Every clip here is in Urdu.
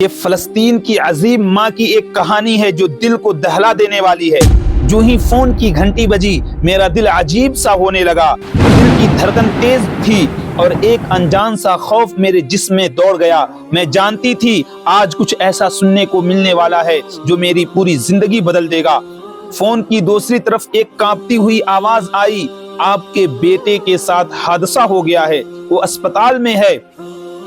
یہ فلسطین کی عظیم ماں کی ایک کہانی ہے جو دل کو دہلا دینے والی ہے۔ جو ہی فون کی گھنٹی بجی میرا دل عجیب سا ہونے لگا، دل کی دھڑکن تیز تھی اور ایک انجان سا خوف میرے جسم میں دوڑ گیا۔ میں جانتی تھی آج کچھ ایسا سننے کو ملنے والا ہے جو میری پوری زندگی بدل دے گا۔ فون کی دوسری طرف ایک کانپتی ہوئی آواز آئی، آپ کے بیٹے کے ساتھ حادثہ ہو گیا ہے، وہ اسپتال میں ہے۔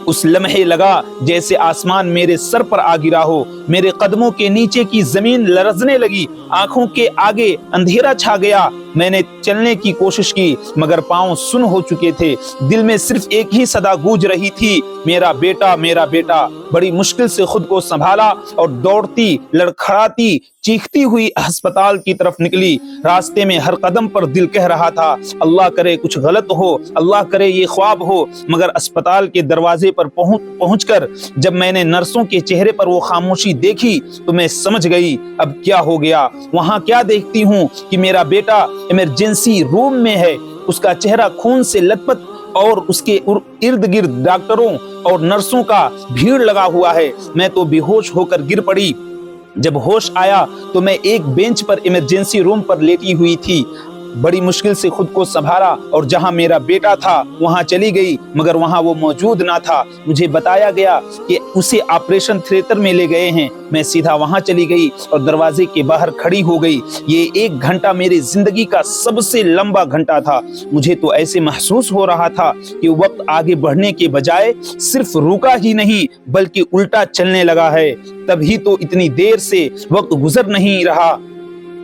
اس لمحے لگا جیسے آسمان میرے سر پر آ گرا ہو، میرے قدموں کے نیچے کی زمین لرزنے لگی، آنکھوں کے آگے اندھیرا چھا گیا۔ میں نے چلنے کی کوشش کی مگر پاؤں سن ہو چکے تھے، دل میں صرف ایک ہی صدا گونج رہی تھی، میرا بیٹا میرا بیٹا۔ بڑی مشکل سے خود کو سنبھالا اور دوڑتی لڑکھڑاتی چیختی ہوئی ہسپتال کی طرف نکلی۔ راستے میں ہر قدم پر دل کہہ رہا تھا، اللہ کرے کچھ غلط ہو، اللہ کرے یہ خواب ہو۔ مگر اسپتال کے دروازے پر پہنچ کر جب میں نے نرسوں کے چہرے پر وہ خاموشی دیکھی تو میں سمجھ گئی اب کیا ہو گیا۔ وہاں کیا دیکھتی ہوں کہ میرا بیٹا ایمرجنسی روم میں ہے، اس کا چہرہ خون سے لت پت اور اس کے ارد گرد ڈاکٹروں اور نرسوں کا بھیڑ لگا ہوا ہے۔ میں تو بے ہوش ہو کر گر پڑی۔ جب ہوش آیا تو میں ایک بینچ پر ایمرجنسی روم پر لیٹی ہوئی تھی۔ بڑی مشکل سے خود کو سنبھالا اور جہاں میرا بیٹا تھا وہاں چلی گئی مگر وہاں وہ موجود نہ تھا۔ مجھے بتایا گیا کہ اسے آپریشن تھیٹر میں لے گئے ہیں۔ میں سیدھا وہاں چلی گئی اور دروازے کے باہر کھڑی ہو گئی۔ یہ 1 گھنٹہ میری زندگی کا سب سے لمبا گھنٹہ تھا۔ مجھے تو ایسے محسوس ہو رہا تھا کہ وقت آگے بڑھنے کے بجائے صرف رکا ہی نہیں بلکہ الٹا چلنے لگا ہے۔ تبھی تو اتنی دیر سے وقت گزر نہیں رہا۔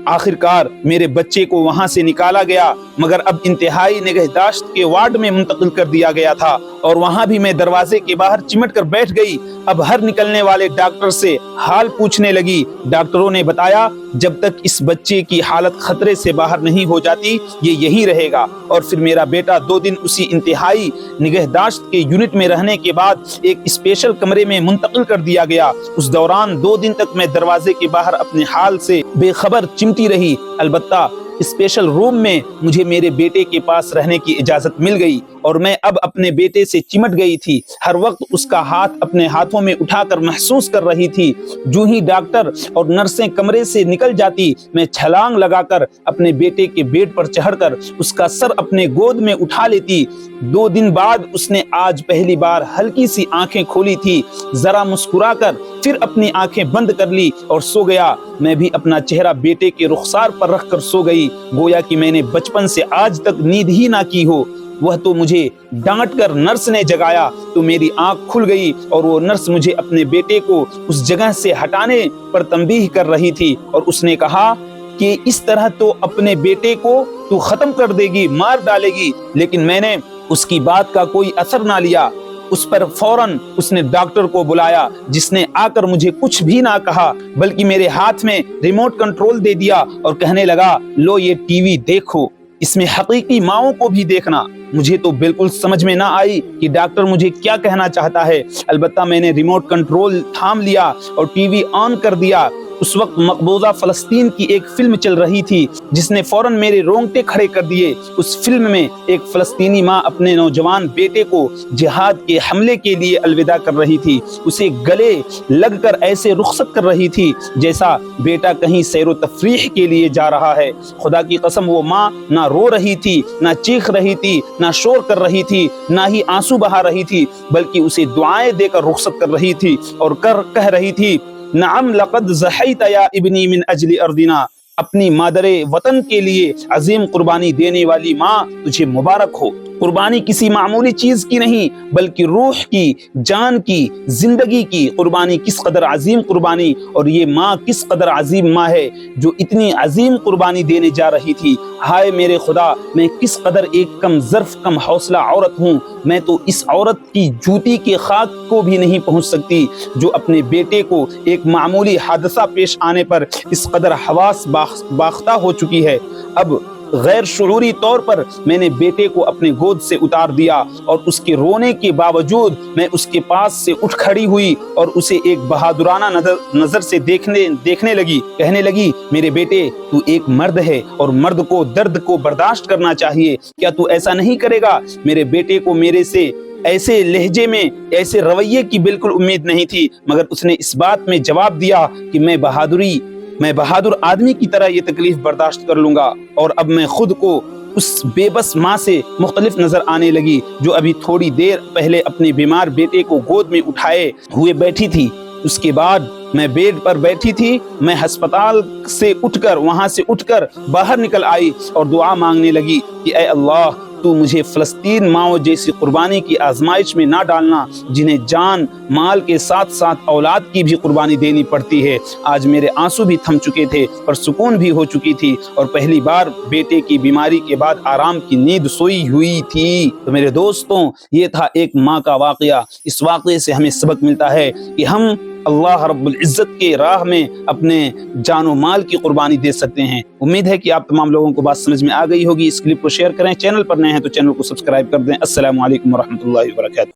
آخرکار میرے بچے کو وہاں سے نکالا گیا مگر اب انتہائی نگہداشت کے وارڈ میں منتقل کر دیا گیا تھا اور وہاں بھی میں دروازے کے باہر چمٹ کر بیٹھ گئی۔ اب ہر نکلنے والے ڈاکٹر سے حال پوچھنے لگی۔ ڈاکٹروں نے بتایا جب تک اس بچے کی حالت خطرے سے باہر نہیں ہو جاتی یہ یہی رہے گا۔ اور پھر میرا بیٹا 2 دن اسی انتہائی نگہداشت کے یونٹ میں رہنے کے بعد ایک اسپیشل کمرے میں منتقل کر دیا گیا۔ اس دوران 2 دن تک میں دروازے کے باہر اپنے حال سے بے خبر چمٹی رہی۔ البتہ اسپیشل روم میں مجھے میرے بیٹے کے پاس رہنے کی اجازت مل گئی اور میں اب اپنے بیٹے سے چمٹ گئی تھی۔ ہر وقت اس کا ہاتھ اپنے ہاتھوں میں اٹھا کر محسوس کر رہی تھی۔ جو ہی ڈاکٹر اور نرسیں کمرے سے نکل جاتی میں چھلانگ لگا کر اپنے بیٹے کے بیڈ پر چڑھ کر اس کا سر اپنے گود میں اٹھا لیتی۔ 2 دن بعد اس نے آج پہلی بار ہلکی سی آنکھیں کھولی تھی، ذرا مسکرا کر پھر اپنی آنکھیں بند کر لی اور سو گیا۔ میں بھی اپنا چہرہ بیٹے کے رخسار پر رکھ کر سو گئی، گویا کہ میں نے بچپن سے آج تک نیند ہی نہ کی ہو۔ وہ تو مجھے ڈانٹ کر نرس نے جگایا تو میری آنکھ کھل گئی اور وہ نرس مجھے اپنے بیٹے کو اس جگہ سے ہٹانے پر تنبیہ کر رہی تھی اور اس نے کہا کہ اس طرح تو اپنے بیٹے کو تو ختم کر دے گی، مار ڈالے گی۔ لیکن میں نے اس کی بات کا کوئی اثر نہ لیا۔ اس پر فوراً اس نے ڈاکٹر کو بلایا جس نے آ کر مجھے کچھ بھی نہ کہا بلکہ میرے ہاتھ میں ریموٹ کنٹرول دے دیا اور کہنے لگا، لو یہ ٹی وی دیکھو، اس میں حقیقی ماؤں کو بھی دیکھنا۔ مجھے تو بالکل سمجھ میں نہ آئی کہ ڈاکٹر مجھے کیا کہنا چاہتا ہے۔ البتہ میں نے ریموٹ کنٹرول تھام لیا اور ٹی وی آن کر دیا۔ اس وقت مقبوضہ فلسطین کی ایک فلم چل رہی تھی جس نے فوراً میرے رونگٹے کھڑے کر دیے۔ اس فلم میں ایک فلسطینی ماں اپنے نوجوان بیٹے کو جہاد کے حملے کے لیے الوداع کر رہی تھی، اسے گلے لگ کر ایسے رخصت کر رہی تھی جیسا بیٹا کہیں سیر و تفریح کے لیے جا رہا ہے۔ خدا کی قسم وہ ماں نہ رو رہی تھی، نہ چیخ رہی تھی، نہ شور کر رہی تھی، نہ ہی آنسو بہا رہی تھی بلکہ اسے دعائیں دے کر رخصت کر رہی تھی اور کہہ رہی تھی، نعم لقد ضحیت یا ابنی من اجل ارضنا۔ اپنی مادر وطن کے لیے عظیم قربانی دینے والی ماں تجھے مبارک ہو۔ قربانی کسی معمولی چیز کی نہیں بلکہ روح کی، جان کی، زندگی کی قربانی کس قدر عظیم قربانی، اور یہ ماں کس قدر عظیم ماں ہے جو اتنی عظیم قربانی دینے جا رہی تھی۔ ہائے میرے خدا، میں کس قدر ایک کم ظرف کم حوصلہ عورت ہوں۔ میں تو اس عورت کی جوتی کے خاک کو بھی نہیں پہنچ سکتی جو اپنے بیٹے کو ایک معمولی حادثہ پیش آنے پر اس قدر حواس باختہ ہو چکی ہے۔ اب غیر شعوری طور پر میں نے بیٹے کو اپنے گود سے اتار دیا اور اس کے رونے کے باوجود میں اس کے پاس سے اٹھ کھڑی ہوئی اور اسے ایک بہادرانہ نظر سے دیکھنے لگی، کہنے لگی، میرے بیٹے تو ایک مرد ہے اور مرد کو درد کو برداشت کرنا چاہیے، کیا تو ایسا نہیں کرے گا؟ میرے بیٹے کو میرے سے ایسے لہجے میں ایسے رویے کی بالکل امید نہیں تھی، مگر اس نے اس بات میں جواب دیا کہ میں بہادر آدمی کی طرح یہ تکلیف برداشت کر لوں گا۔ اور اب میں خود کو اس بے بس ماں سے مختلف نظر آنے لگی جو ابھی تھوڑی دیر پہلے اپنے بیمار بیٹے کو گود میں اٹھائے ہوئے بیٹھی تھی۔ اس کے بعد میں بیڈ پر بیٹھی تھی، میں ہسپتال سے وہاں سے اٹھ کر باہر نکل آئی اور دعا مانگنے لگی کہ اے اللہ، تو مجھے فلسطین ماؤں جیسی قربانی کی آزمائش میں نہ ڈالنا جنہیں جان مال کے ساتھ ساتھ اولاد کی بھی قربانی دینی پڑتی ہے۔ آج میرے آنسو بھی تھم چکے تھے اور سکون بھی ہو چکی تھی، اور پہلی بار بیٹے کی بیماری کے بعد آرام کی نیند سوئی ہوئی تھی۔ تو میرے دوستوں، یہ تھا ایک ماں کا واقعہ۔ اس واقعے سے ہمیں سبق ملتا ہے کہ ہم اللہ رب العزت کے راہ میں اپنے جان و مال کی قربانی دے سکتے ہیں۔ امید ہے کہ آپ تمام لوگوں کو بات سمجھ میں آ گئی ہوگی۔ اس کلپ کو شیئر کریں، چینل پر نئے ہیں تو چینل کو سبسکرائب کر دیں۔ السلام علیکم ورحمۃ اللہ وبرکاتہ۔